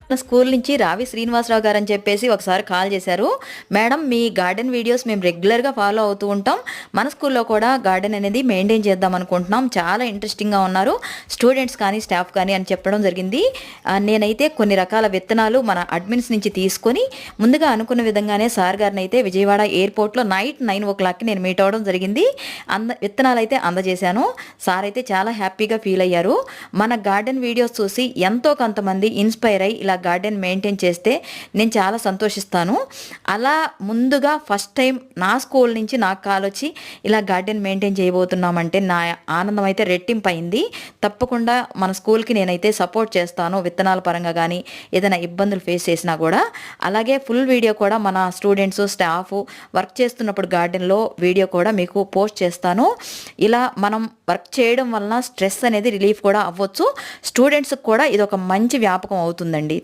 మన స్కూల్ నుంచి రావి శ్రీనివాసరావు గారు అని చెప్పేసి ఒకసారి కాల్ చేశారు. మేడం మీ గార్డెన్ వీడియోస్ మేము రెగ్యులర్గా ఫాలో అవుతూ ఉంటాం. మన స్కూల్లో కూడా గార్డెన్ అనేది మెయింటైన్ చేద్దాం అనుకుంటున్నాం. చాలా ఇంట్రెస్టింగ్గా ఉన్నారు స్టూడెంట్స్ కానీ స్టాఫ్ కానీ అని చెప్పడం జరిగింది. నేనైతే కొన్ని రకాల విత్తనాలు మన అడ్మిన్స్ నుంచి తీసుకొని ముందుగా అనుకున్న విధంగానే సార్ గారిని అయితే విజయవాడ ఎయిర్పోర్ట్లో నైట్ 9 o'clockకి నేను మీట్ అవ్వడం జరిగింది. విత్తనాలు అయితే అందజేశాను. సార్ అయితే చాలా హ్యాపీగా ఫీల్ అయ్యారు. మన గార్డెన్ వీడియోస్ చూసి ఎంతో కొంతమంది ఇన్స్పైర్ అయ్యి ఇలా గార్డెన్ మెయింటైన్ చేస్తే నేను చాలా సంతోషిస్తాను. అలా ముందుగా ఫస్ట్ టైం నా స్కూల్ నుంచి నాకు కాల్ వచ్చి ఇలా గార్డెన్ మెయింటైన్ చేయబోతున్నామంటే నా ఆనందం అయితే రెట్టింపు అయింది. తప్పకుండా మన స్కూల్కి నేనైతే సపోర్ట్ చేస్తాను, విత్తనాల పరంగా కానీ ఏదైనా ఇబ్బందులు ఫేస్ చేసినా కూడా. అలాగే ఫుల్ వీడియో కూడా మన స్టూడెంట్స్ స్టాఫ్ వర్క్ చేస్తున్నప్పుడు గార్డెన్లో వీడియో కూడా మీకు పోస్ట్ చేస్తాను. ఇలా మనం వర్క్ చేయడం వలన స్ట్రెస్ అనేది రిలీఫ్ కూడా అవ్వచ్చు. స్టూడెంట్స్కి కూడా ఇది ఒక మంచి వ్యాపకం అవుతుందండి.